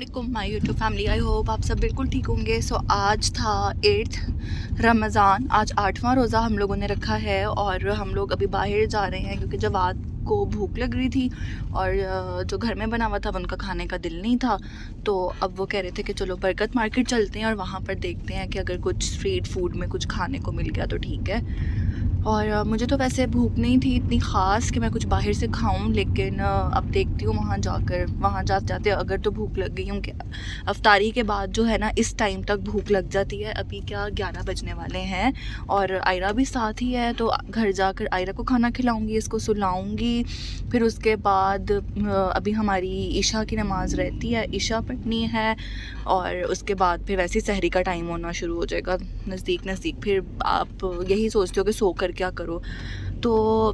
वालेकुम my YouTube family. I hope आप सब बिल्कुल ठीक होंगे। सो आज था 8th रमज़ान, आज 8वां रोज़ा हम लोगों ने रखा है और हम लोग अभी बाहर जा रहे हैं क्योंकि जवाद को भूख लग रही थी और जो घर में बना हुआ था उनका खाने का दिल नहीं था। तो अब वो कह रहे थे कि चलो बरकत मार्केट चलते हैं और वहाँ पर देखते हैं कि अगर कुछ स्ट्रीट फूड में कुछ खाने को मिल गया तो ठीक है। और मुझे तो वैसे भूख नहीं थी इतनी ख़ास कि मैं कुछ बाहर से खाऊं, लेकिन अब देखती हूँ वहाँ जाते जाते अगर तो भूख लग गई। क्योंकि अफ्तारी के बाद जो है ना इस टाइम तक भूख लग जाती है। अभी क्या 11 बजने वाले हैं और आयरा भी साथ ही है, तो घर जाकर आयरा को खाना खिलाऊंगी, इसको सुलाऊंगी। फिर उसके बाद अभी हमारी ईशा की नमाज़ रहती है, ईशा पढ़नी है और उसके बाद फिर वैसे ही सहरी का टाइम होना शुरू हो जाएगा नज़दीक। फिर आप यही सोचते हो कि सो कर क्या करो, तो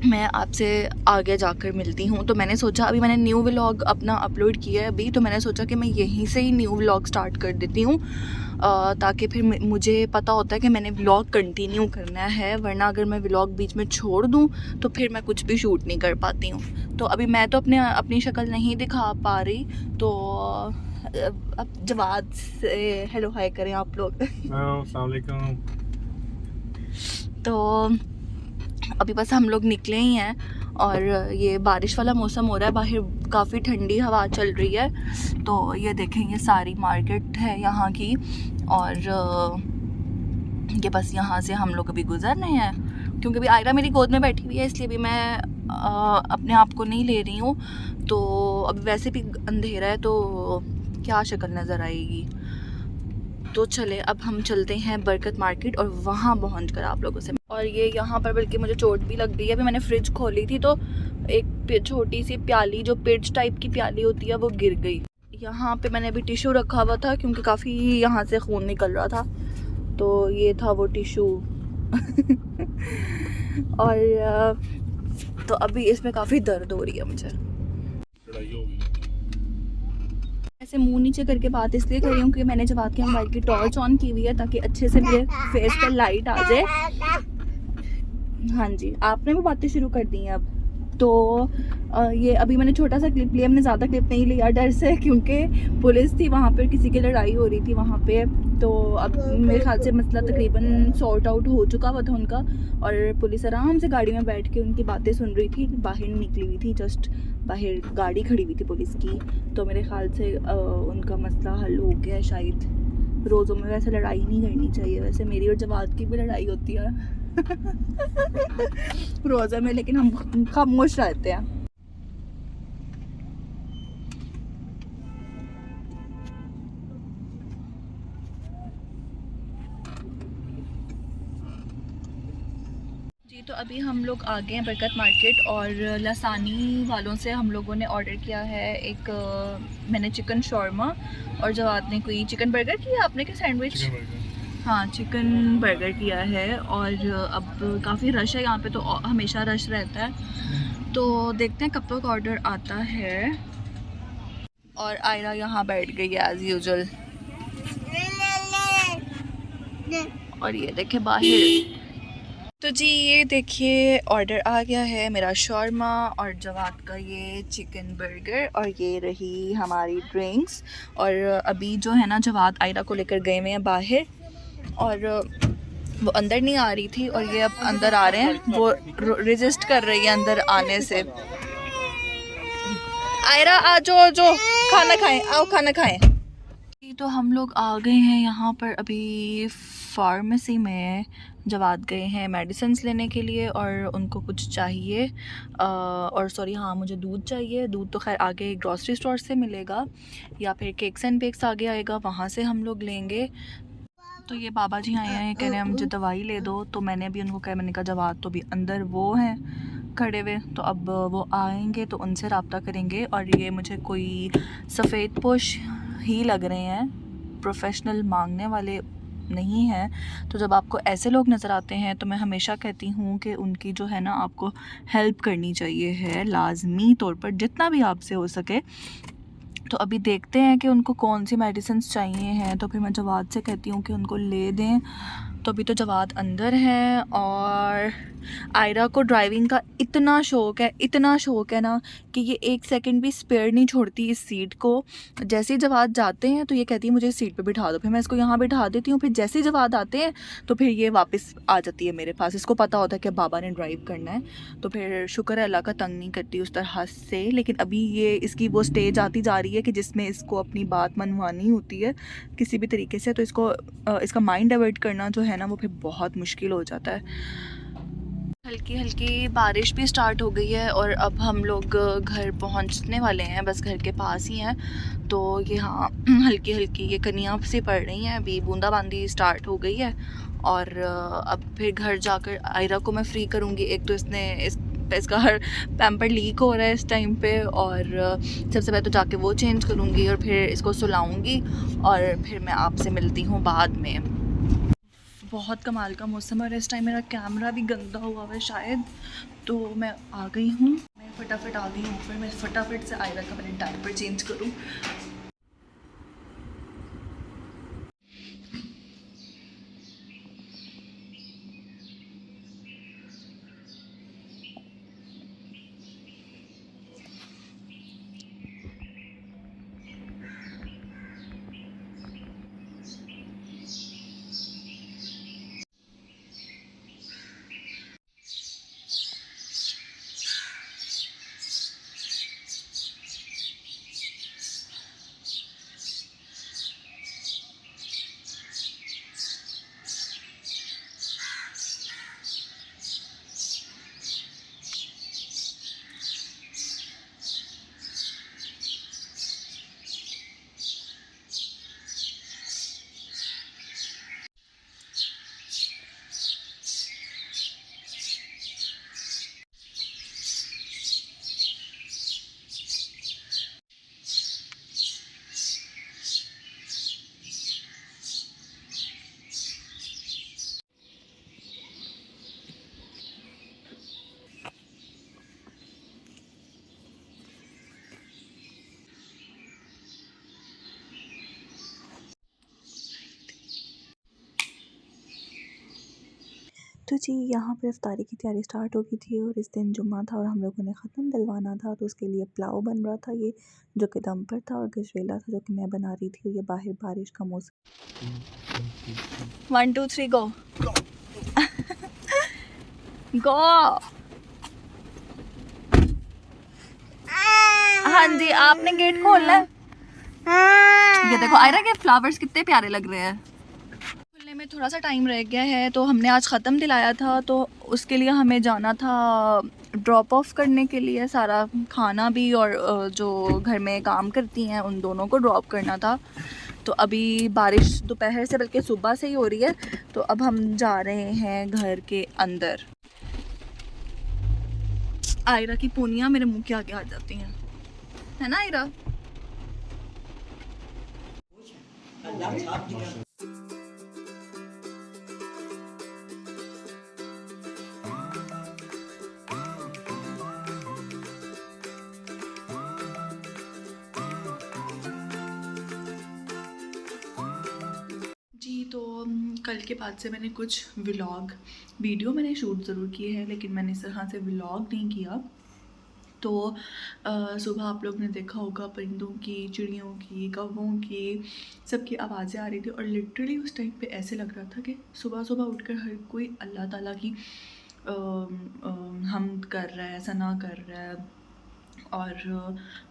मैं आपसे आगे जाकर मिलती हूँ। तो मैंने सोचा, अभी मैंने न्यू व्लॉग अपना अपलोड किया है अभी, तो मैंने सोचा कि मैं यहीं से ही न्यू व्लॉग स्टार्ट कर देती हूँ ताकि फिर मुझे पता होता है कि मैंने व्लॉग कंटिन्यू करना है, वरना अगर मैं व्लॉग बीच में छोड़ दूँ तो फिर मैं कुछ भी शूट नहीं कर पाती हूँ। तो अभी मैं तो अपनी शक्ल नहीं दिखा पा रही, तो अब जवाद से हेलो हाय करें आप लोग। अस्सलाम वालेकुम। तो अभी बस हम लोग निकले ही हैं और ये बारिश वाला मौसम हो रहा है, बाहर काफ़ी ठंडी हवा चल रही है। तो ये देखें, ये सारी मार्केट है यहाँ की और ये बस यहाँ से हम लोग अभी गुजर रहे हैं क्योंकि अभी आयरा मेरी गोद में बैठी हुई है, इसलिए भी मैं अपने आप को नहीं ले रही हूँ। तो अभी वैसे भी अंधेरा है तो क्या शक्ल नज़र आएगी। तो चले अब हम चलते हैं बरकत मार्केट और वहाँ पहुँच कर आप लोगों से। और ये यहाँ पर बल्कि मुझे चोट भी लग गई है। अभी मैंने फ्रिज खोली थी तो एक छोटी सी प्याली, जो पिर्च टाइप की प्याली होती है, वो गिर गई। यहाँ पे मैंने अभी टिश्यू रखा हुआ था क्योंकि काफ़ी यहाँ से खून निकल रहा था, तो ये था वो टिश्यू। और तो अभी इसमें काफ़ी दर्द हो रही है मुझे। ऐसे मुंह नीचे करके बात इसलिए कर रही हूँ कि मैंने जवाद के मोबाइल की टॉर्च ऑन की हुई है ताकि अच्छे से मेरे फेस पर लाइट आ जाए। हाँ जी, आपने भी बातें शुरू कर दी हैं अब। तो ये अभी मैंने छोटा सा क्लिप लिया, मैंने ज़्यादा क्लिप नहीं लिया डर से, क्योंकि पुलिस थी वहाँ पर, किसी की लड़ाई हो रही थी वहाँ पे। तो अब मेरे ख्याल से मसला तकरीबन सॉर्ट आउट हो चुका हुआ था उनका और पुलिस आराम से गाड़ी में बैठ के उनकी बातें सुन रही थी। बाहर निकली हुई थी, जस्ट बाहर गाड़ी खड़ी हुई थी पुलिस की। तो मेरे ख्याल से उनका मसला हल हो गया शायद। रोज़ों में वैसे लड़ाई नहीं करनी चाहिए, वैसे मेरी और जवाद की भी लड़ाई होती है रोज़ा में, लेकिन हम खामोश रहते हैं। जी, तो अभी हम लोग आ गए हैं बरकत मार्केट और लसानी वालों से हम लोगों ने ऑर्डर किया है एक मैंने चिकन शॉर्मा और जवाद ने कोई चिकन बर्गर किया। आपने क्या सैंडविच? हाँ, चिकन बर्गर किया है। और अब काफ़ी रश है यहाँ पे, तो हमेशा रश रहता है, तो देखते हैं कब तक ऑर्डर आता है। और आयरा यहाँ बैठ गई है एज यूजुअल। और ये देखे बाहर, तो जी ये देखिए ऑर्डर आ गया है मेरा शॉर्मा और जवाद का ये चिकन बर्गर, और ये रही हमारी ड्रिंक्स। और अभी जो है ना जवाद आयरा को लेकर गए हुए हैं बाहर और वो अंदर नहीं आ रही थी और ये अब अंदर आ रहे हैं। वो रेजिस्ट कर रही है अंदर आने से। आयरा आ जो खाना खाएं, आओ खाना खाएं। तो हम लोग आ गए हैं यहाँ पर अभी फार्मेसी में। जवाद गए हैं मेडिसिन्स लेने के लिए और उनको कुछ चाहिए और सॉरी हाँ मुझे दूध चाहिए। दूध तो खैर आगे ग्रॉसरी स्टोर से मिलेगा या फिर केक्स एंड बेक्स आगे आएगा, वहाँ से हम लोग लेंगे। तो ये बाबा जी आए हैं, कह रहे हैं मुझे दवाई ले दो, तो मैंने भी उनको कहा, मैंने कहा जवाद तो भी अंदर वो हैं खड़े हुए, तो अब वो आएंगे तो उनसे रब्ता करेंगे। और ये मुझे कोई सफ़ेद पोश ही लग रहे हैं, प्रोफेशनल मांगने वाले नहीं हैं। तो जब आपको ऐसे लोग नज़र आते हैं तो मैं हमेशा कहती हूँ कि उनकी जो है ना आपको हेल्प करनी चाहिए है, लाजमी तौर पर जितना भी आपसे हो सके। तो अभी देखते हैं कि उनको कौन सी मेडिसिन चाहिए हैं, तो फिर मैं जवाद से कहती हूँ कि उनको ले दें तो अभी तो जवाद अंदर है और आयरा को ड्राइविंग का इतना शौक़ है ना कि ये एक सेकंड भी स्पेयर नहीं छोड़ती इस सीट को। जैसे ही जवाद जाते हैं तो ये कहती है मुझे इस सीट पे बिठा दो, फिर मैं इसको यहाँ बिठा देती हूँ, फिर जैसे ही जवाद आते हैं तो फिर ये वापस आ जाती है मेरे पास। इसको पता होता है कि बाबा ने ड्राइव करना है, तो फिर शुक्र है अल्लाह का तंग नहीं करती उस तरह से। लेकिन अभी ये इसकी वो स्टेज आती जा रही है कि जिसमें इसको अपनी बात मनवानी होती है किसी भी तरीके से, तो इसको इसका माइंड डाइवर्ट करना जो है ना वो फिर बहुत मुश्किल हो जाता है। हल्की हल्की बारिश भी स्टार्ट हो गई है और अब हम लोग घर पहुंचने वाले हैं, बस घर के पास ही हैं। तो ये हाँ हल्की हल्की ये कनियाँ से पड़ रही हैं, अभी बूंदाबांदी स्टार्ट हो गई है। और अब फिर घर जाकर आयरा को मैं फ्री करूँगी। एक तो इसका हर पैम्पर लीक हो रहा है इस टाइम पे, और सबसे पहले तो जाके वो चेंज करूँगी और फिर इसको सुलाऊँगी और फिर मैं आपसे मिलती हूँ बाद में। बहुत कमाल का मौसम है और इस टाइम मेरा कैमरा भी गंदा हुआ है शायद, तो मैं आ गई हूँ, मैं फटाफट आ गई हूँ। फिर मैं फटाफट से आयरा का पहले डायपर चेंज करूँ। तो जी यहाँ पर इफ्तारी की तैयारी स्टार्ट हो गई थी और इस दिन जुम्मा था और हम लोगों ने ख़त्म दिलवाना था, तो उसके लिए पुलाव बन रहा था ये जो कि दम पर था, और गजरेला था जो कि मैं बना रही थी। और ये बाहर बारिश का मौसम। 1 2 3 गो गो। हाँ जी आपने गेट खोलना है। ये देखो आयरा के फ्लावर्स कितने प्यारे लग रहे हैं। खुलने में थोड़ा सा टाइम रह गया है, तो हमने आज ख़त्म दिलाया था, तो उसके लिए हमें जाना था ड्रॉप ऑफ करने के लिए, सारा खाना भी और जो घर में काम करती हैं उन दोनों को ड्रॉप करना था। तो अभी बारिश दोपहर से बल्कि सुबह से ही हो रही है, तो अब हम जा रहे हैं घर के अंदर। आयरा की पूनियाँ मेरे मुंह के आगे आ जाती हैं, है ना आयरा? जी तो कल के बाद से मैंने कुछ वीडियो मैंने शूट ज़रूर किए हैं, लेकिन मैंने इस तरह से व्लॉग नहीं किया। तो सुबह आप लोग ने देखा होगा परिंदों की, चिड़ियों की, कौवों की, सबकी आवाज़ें आ रही थी और लिटरली उस टाइम पे ऐसे लग रहा था कि सुबह सुबह उठकर हर कोई अल्लाह ताला की हम्द कर रहा है, सना कर रहा है, और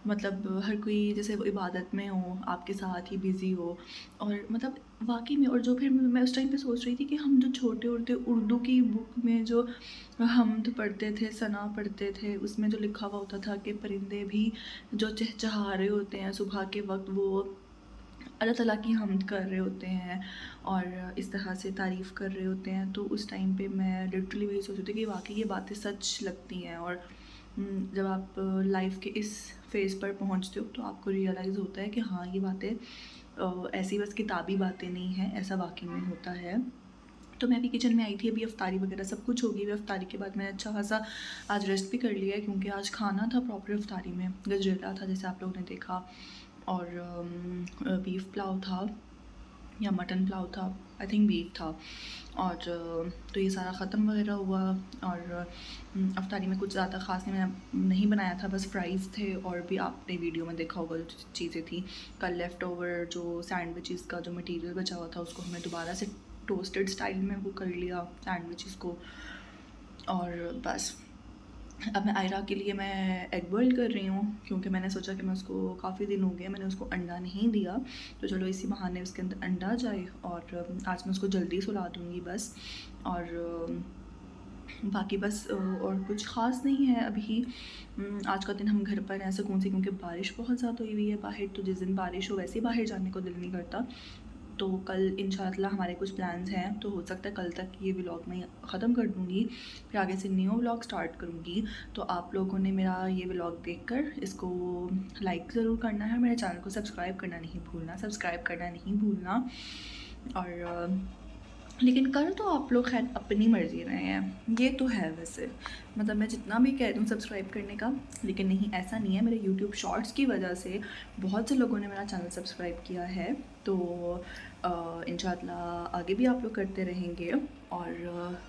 मतलब हर कोई जैसे वो इबादत में हो, आपके साथ ही बिज़ी हो, और मतलब वाकई में। और जो फिर मैं उस टाइम पे सोच रही थी कि हम जो छोटे होते उर्दू की बुक में जो हम्द पढ़ते थे, सना पढ़ते थे, उसमें जो लिखा हुआ होता था कि परिंदे भी जो चहचहा रहे होते हैं सुबह के वक्त, वो अल्लाह ताला की हम्द कर रहे होते हैं और इस तरह से तारीफ़ कर रहे होते हैं। तो उस टाइम पे मैं लिटरली वही सोच रही थी कि वाकई ये बातें सच लगती हैं। और जब आप लाइफ के इस फेज़ पर पहुंचते हो तो आपको रियलाइज़ होता है कि हाँ ये बातें ऐसी बस किताबी बातें नहीं हैं, ऐसा वाकई में होता है। तो मैं भी किचन में आई थी, अभी अफ्तारी वगैरह सब कुछ होगी। अफ्तारी के बाद मैंने अच्छा खासा आज रेस्ट भी कर लिया है, क्योंकि आज खाना था प्रॉपर अफ्तारी में, गजरेला था जैसे आप लोगों ने देखा, और बीफ पुलाव था, या मटन पुलाव था, आई थिंक बीफ था। और तो ये सारा ख़त्म वगैरह हुआ। और अफ्तारी में कुछ ज़्यादा ख़ास नहीं बनाया था, बस फ्राइज़ थे। और भी आपने वीडियो में देखा होगा जो चीज़ें थी, कल लेफ़्ट ओवर जो सैंडविचेस का जो मटेरियल बचा हुआ था उसको हमने दोबारा से टोस्टेड स्टाइल में वो कर लिया सैंडविचेस को। और बस अब मैं आयरा के लिए मैं एग बॉयल कर रही हूँ, क्योंकि मैंने सोचा कि मैं उसको काफ़ी दिन हो गए मैंने उसको अंडा नहीं दिया, तो चलो इसी बहाने उसके अंदर अंडा जाए। और आज मैं उसको जल्दी सुला दूँगी बस। और बाकी बस और कुछ ख़ास नहीं है अभी। आज का दिन हम घर पर हैं, सुकून से, क्योंकि बारिश बहुत ज़्यादा हुई हुई है बाहर, तो जिस दिन बारिश हो वैसे ही बाहर जाने को दिल नहीं करता। तो कल इंशाल्लाह हमारे कुछ प्लान्स हैं, तो हो सकता है कल तक ये व्लॉग मैं ख़त्म कर दूँगी, फिर आगे से न्यू व्लॉग स्टार्ट करूँगी। तो आप लोगों ने मेरा ये व्लॉग देखकर इसको लाइक ज़रूर करना है, मेरे चैनल को सब्सक्राइब करना नहीं भूलना। और लेकिन कर तो आप लोग खैर अपनी मर्ज़ी रहे हैं, ये तो है वैसे। मतलब मैं जितना भी कह दूँ सब्सक्राइब करने का, लेकिन नहीं, ऐसा नहीं है। मेरे यूट्यूब शॉर्ट्स की वजह से बहुत से लोगों ने मेरा चैनल सब्सक्राइब किया है, तो इंशाल्लाह आगे भी आप लोग करते रहेंगे और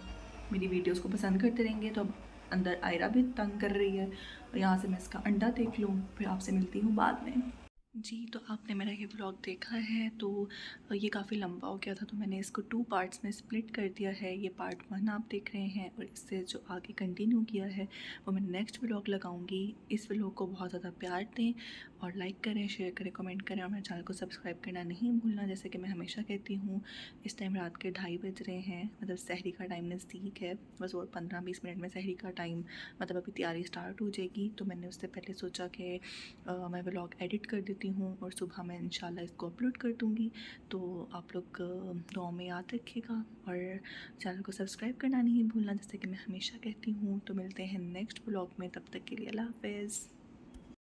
मेरी वीडियोस को पसंद करते रहेंगे। तो अब अंदर आयरा भी तंग कर रही है, और यहाँ से मैं इसका अंडा देख लूँ, फिर आपसे मिलती हूँ बाद में। जी, तो आपने मेरा ये व्लॉग देखा है, तो ये काफ़ी लंबा हो गया था, तो मैंने इसको 2 पार्ट्स में स्प्लिट कर दिया है। ये पार्ट 1 आप देख रहे हैं, और इससे जो आगे कंटिन्यू किया है वो मैं नेक्स्ट व्लॉग लगाऊंगी। इस व्लॉग को बहुत ज़्यादा प्यार दें और लाइक करें, शेयर करें, कमेंट करें, और मेरे चैनल को सब्सक्राइब करना नहीं भूलना। जैसे कि मैं हमेशा कहती हूँ, इस टाइम रात के 2:30 बज रहे हैं, मतलब सहरी का टाइम नज़दीक है, बस और 15-20 मिनट में सहरी का टाइम, मतलब अभी तैयारी स्टार्ट हो जाएगी। तो मैंने उससे पहले सोचा कि मैं व्लॉग एडिट कर देती हूँ और सुबह मैं इंशाल्लाह इसको अपलोड कर दूँगी। तो आप लोग दुआ में याद रखिएगा और चैनल को सब्सक्राइब करना नहीं भूलना, जैसे कि मैं हमेशा कहती हूँ। तो मिलते हैं नेक्स्ट व्लॉग में, तब तक के लिए अल्लाह हाफ़िज़।